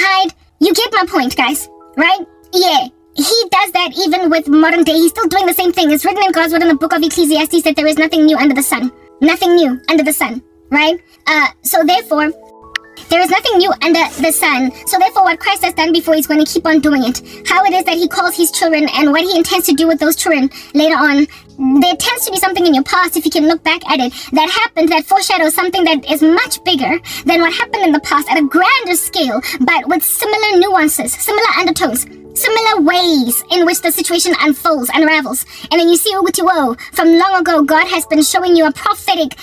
You get my point, guys, right? Yeah, he does that even with modern day. He's still doing the same thing. It's written in God's word in the book of Ecclesiastes that there is nothing new under the sun. Nothing new under the sun, right? So therefore, there is nothing new under the sun. So therefore, what Christ has done before, he's going to keep on doing it. How it is that he calls his children and what he intends to do with those children later on. There tends to be something in your past, if you can look back at it, that happened that foreshadows something that is much bigger than what happened in the past at a grander scale, but with similar nuances, similar undertones, similar ways in which the situation unfolds, unravels. And then you see, whoa, from long ago, God has been showing you a prophetic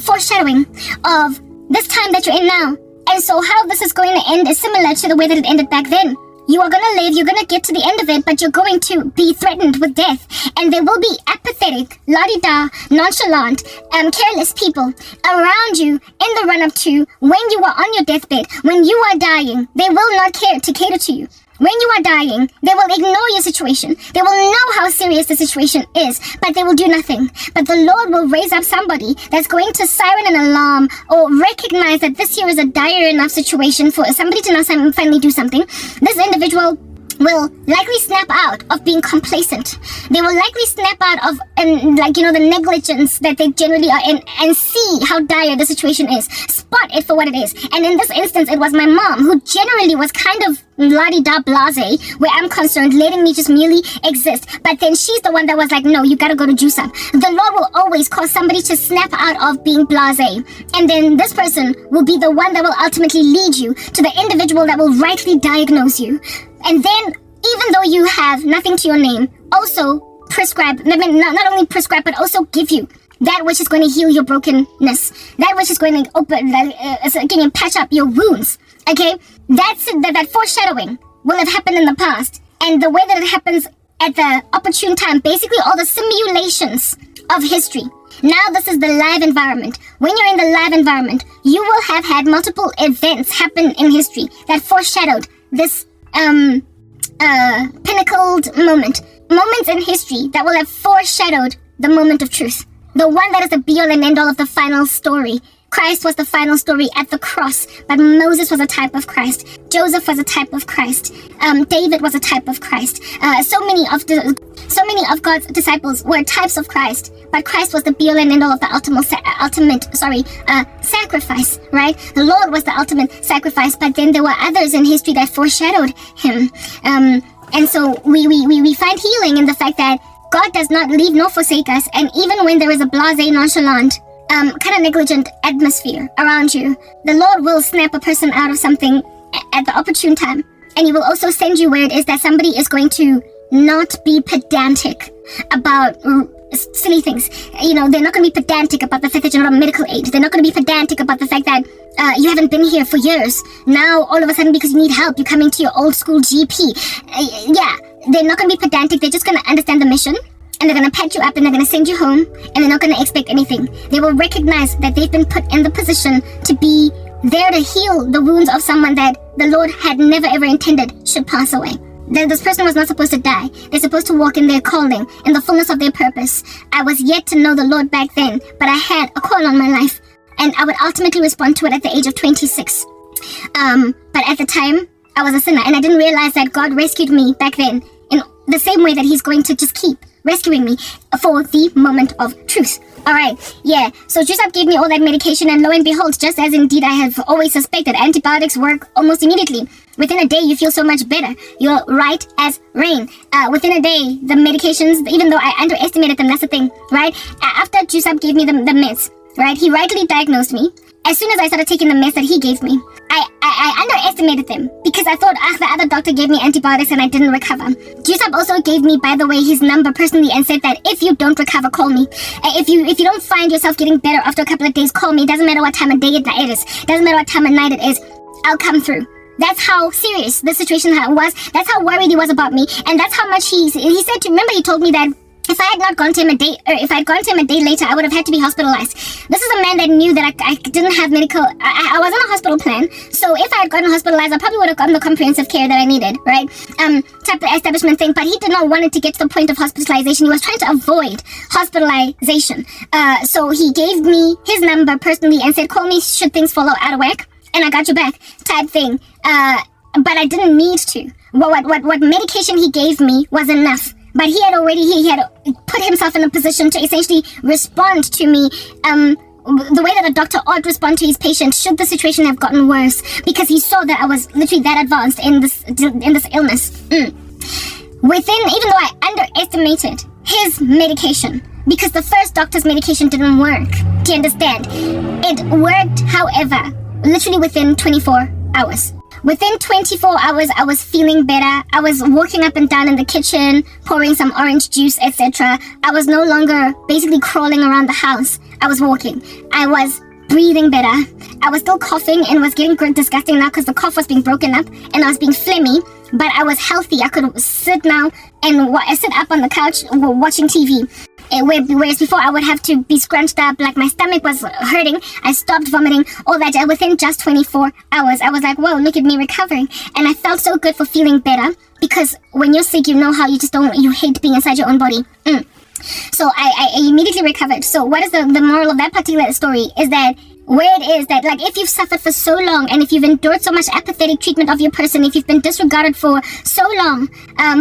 foreshadowing of this time that you're in now. And so how this is going to end is similar to the way that it ended back then. You are going to live, you're going to get to the end of it, but you're going to be threatened with death. And there will be apathetic, la-di-da, nonchalant, careless people around you in the run-up to when you are on your deathbed, when you are dying. They will not care to cater to you. When you are dying, they will ignore your situation. They will know how serious the situation is, but they will do nothing. But the Lord will raise up somebody that's going to siren an alarm or recognize that this here is a dire enough situation for somebody to now finally do something. This individual will likely snap out of being complacent. They will likely snap out of the negligence that they generally are in, and see how dire the situation is. Spot it for what it is. And in this instance, it was my mom, who generally was kind of la-di-da blase, where I'm concerned, letting me just merely exist. But then she's the one that was like, no, you gotta go to juice up. The Lord will always cause somebody to snap out of being blase. And then this person will be the one that will ultimately lead you to the individual that will rightly diagnose you. And then, even though you have nothing to your name, also prescribe, not only prescribe, but also give you that which is going to heal your brokenness, that which is going to patch up your wounds, okay? That foreshadowing will have happened in the past, and the way that it happens at the opportune time, basically all the simulations of history. Now this is the live environment. When you're in the live environment, you will have had multiple events happen in history that foreshadowed this pinnacled moments in history that will have foreshadowed the moment of truth, the one that is the be-all and end-all of the final story. Christ was the final story at the cross, but Moses was a type of Christ. Joseph was a type of Christ. David was a type of Christ. So many of God's disciples were types of Christ, but Christ was the be-all and end-all of the ultimate sacrifice, right? The Lord was the ultimate sacrifice, but then there were others in history that foreshadowed him. And so we find healing in the fact that God does not leave nor forsake us, and even when there is a blasé, nonchalant, kind of negligent atmosphere around you, the Lord will snap a person out of something at the opportune time. And he will also send you where it is that somebody is going to not be pedantic about silly things. They're not going to be pedantic about the fact that you're not on medical aid. They're not going to be pedantic about the fact that you haven't been here for years. Now, all of a sudden, because you need help, you're coming to your old school GP. They're not going to be pedantic. They're just going to understand the mission. And they're going to pat you up and they're going to send you home, and they're not going to expect anything. They will recognize that they've been put in the position to be there to heal the wounds of someone that the Lord had never ever intended should pass away. That this person was not supposed to die. They're supposed to walk in their calling, in the fullness of their purpose. I was yet to know the Lord back then, but I had a call on my life, and I would ultimately respond to it at the age of 26. But at the time, I was a sinner, and I didn't realize that God rescued me back then in the same way that He's going to just keep rescuing me for the moment of truth. Alright, yeah, so Jusab gave me all that medication, and lo and behold, just as indeed I have always suspected, antibiotics work almost immediately. Within a day, you feel so much better. You're right as rain. Within a day, the medications, even though I underestimated them, that's the thing, right? After Jusab gave me the meds, right, he rightly diagnosed me. As soon as I started taking the meds that he gave me, I underestimated them because I thought, the other doctor gave me antibiotics and I didn't recover. Jusab also gave me, by the way, his number personally and said that if you don't recover, call me. If you don't find yourself getting better after a couple of days, call me. Doesn't matter what time of day it is. Doesn't matter what time of night it is. I'll come through. That's how serious the situation was. That's how worried he was about me. And that's how much he said to, remember he told me that if I had not gone to him a day, or if I had gone to him a day later, I would have had to be hospitalized. This is a man that knew that I didn't have medical, I was on a hospital plan. So if I had gotten hospitalized, I probably would have gotten the comprehensive care that I needed, right? Type of establishment thing, but he did not want it to get to the point of hospitalization. He was trying to avoid hospitalization. So he gave me his number personally and said, call me should things fall out of whack, and I got you back, type thing. But I didn't need to. What medication he gave me was enough. But he had put himself in a position to essentially respond to me the way that a doctor ought to respond to his patient should the situation have gotten worse, because he saw that I was literally that advanced in this illness. Even though I underestimated his medication, because the first doctor's medication didn't work, do you understand? It worked, however, literally within 24 hours. Within 24 hours, I was feeling better. I was walking up and down in the kitchen, pouring some orange juice, etc. I was no longer basically crawling around the house. I was walking. I was breathing better. I was still coughing and was getting disgusting now because the cough was being broken up and I was being phlegmy, but I was healthy. I could sit now and sit up on the couch watching TV. Whereas before I would have to be scrunched up, like my stomach was hurting. I stopped vomiting, all that. Within just 24 hours, I was like, whoa, look at me recovering. And I felt so good for feeling better, because when you're sick, you know how you hate being inside your own body. So I immediately recovered. So what is the moral of that particular story is that where it is that, like, if you've suffered for so long and if you've endured so much apathetic treatment of your person, if you've been disregarded for so long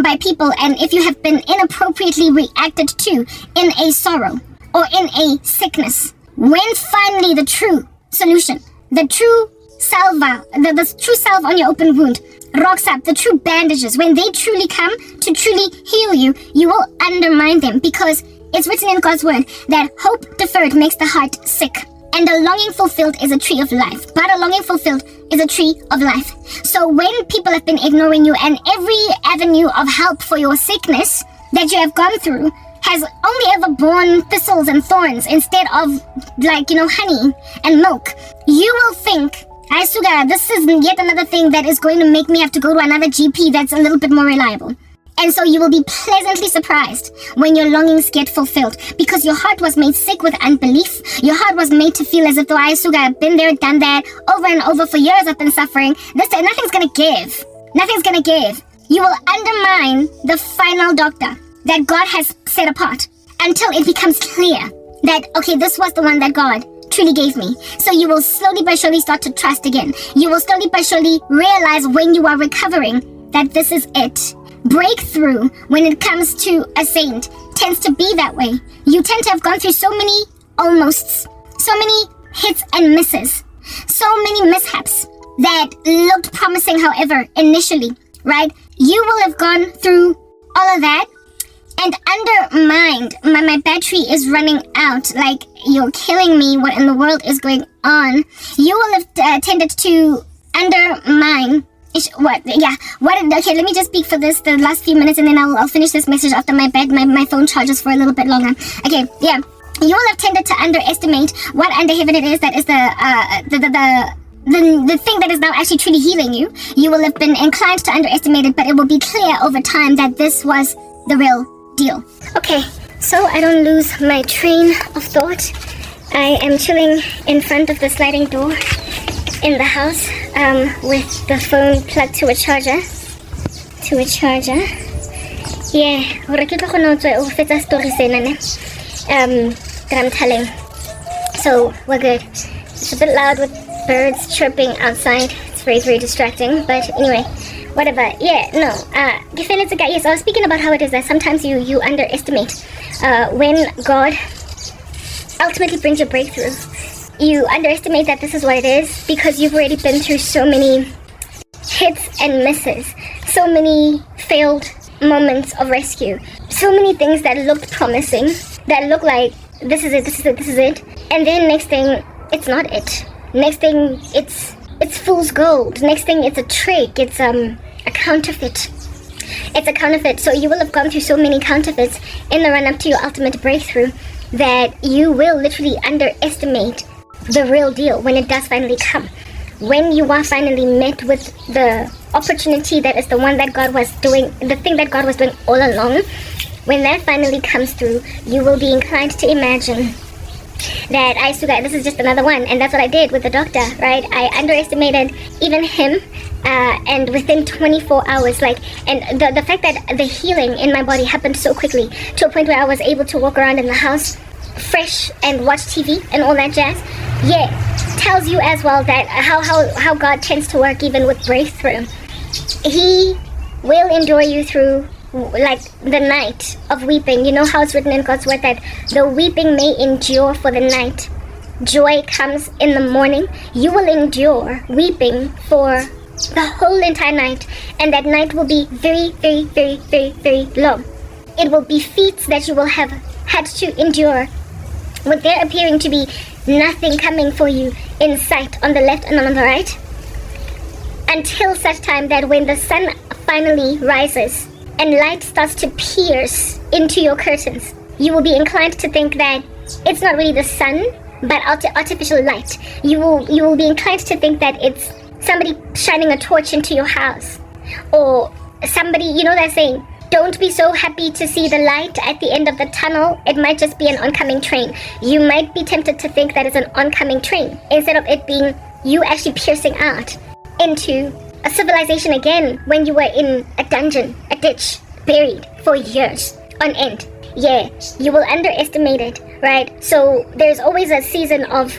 by people, and if you have been inappropriately reacted to in a sorrow or in a sickness, when finally the true solution, the true salva, the true salve on your open wound rocks up, the true bandages, when they truly come to truly heal you, you will undermine them, because it's written in God's word that hope deferred makes the heart sick. And a longing fulfilled is a tree of life. But a longing fulfilled is a tree of life. So when people have been ignoring you, and every avenue of help for your sickness that you have gone through has only ever borne thistles and thorns instead of, honey and milk, you will think, "Ay, Suga, this is yet another thing that is going to make me have to go to another GP that's a little bit more reliable." And so you will be pleasantly surprised when your longings get fulfilled, because your heart was made sick with unbelief. Your heart was made to feel as if, "I, Suga, I've been there, done that, over and over for years I've been suffering. Nothing's gonna give. Nothing's gonna give." You will undermine the final doctor that God has set apart until it becomes clear that, okay, this was the one that God truly gave me. So you will slowly but surely start to trust again. You will slowly but surely realize when you are recovering that this is it. Breakthrough, when it comes to a saint, tends to be that way. You tend to have gone through so many almosts, so many hits and misses, so many mishaps that looked promising, however, initially, right? You will have gone through all of that and undermined. My battery is running out. Like, you're killing me. What in the world is going on? You will have tended to undermine. Okay, let me just speak for the last few minutes, and then I'll finish this message after my phone charges for a little bit longer. Okay, yeah. You will have tended to underestimate what under heaven it is that is the thing that is now actually truly healing you. You will have been inclined to underestimate it, but it will be clear over time that this was the real deal. Okay, so I don't lose my train of thought. I am chilling in front of the sliding door in the house with the phone plugged to a charger. Yeah, that I'm telling. So we're good. It's a bit loud with birds chirping outside. It's it's very, very distracting. But anyway, whatever. Yeah, no. Yes, I was speaking about how it is that sometimes you underestimate when God ultimately brings your breakthrough. You underestimate that this is what it is because you've already been through so many hits and misses, so many failed moments of rescue, so many things that looked promising, that looked like this is it, and then next thing it's not it. Next thing it's fool's gold. Next thing it's a trick. It's a counterfeit. It's a counterfeit. So you will have gone through so many counterfeits in the run up to your ultimate breakthrough that you will literally underestimate the real deal when it does finally come. When you are finally met with the opportunity that is the one that God was doing, the thing that God was doing all along, when that finally comes through, you will be inclined to imagine that this is just another one. And that's what I did with the doctor, right? I underestimated even him, and within 24 hours, and the fact that the healing in my body happened so quickly to a point where I was able to walk around in the house fresh and watch TV and all that jazz, tells you as well that how God tends to work even with breakthrough. He will endure you through the night of weeping. You know how it's written in God's word that the weeping may endure for the night, joy comes in the morning. You will endure weeping for the whole entire night, and that night will be very, very, very, very, very long. It will be feats that you will have had to endure with there appearing to be nothing coming for you in sight on the left and on the right, until such time that when the sun finally rises and light starts to pierce into your curtains, you will be inclined to think that it's not really the sun, but artificial light. You will be inclined to think that it's somebody shining a torch into your house, or somebody, they're saying, don't be so happy to see the light at the end of the tunnel. It might just be an oncoming train. You might be tempted to think that it's an oncoming train instead of it being you actually piercing out into a civilization again when you were in a dungeon, a ditch, buried for years on end. Yeah, you will underestimate it, right? So there's always a season of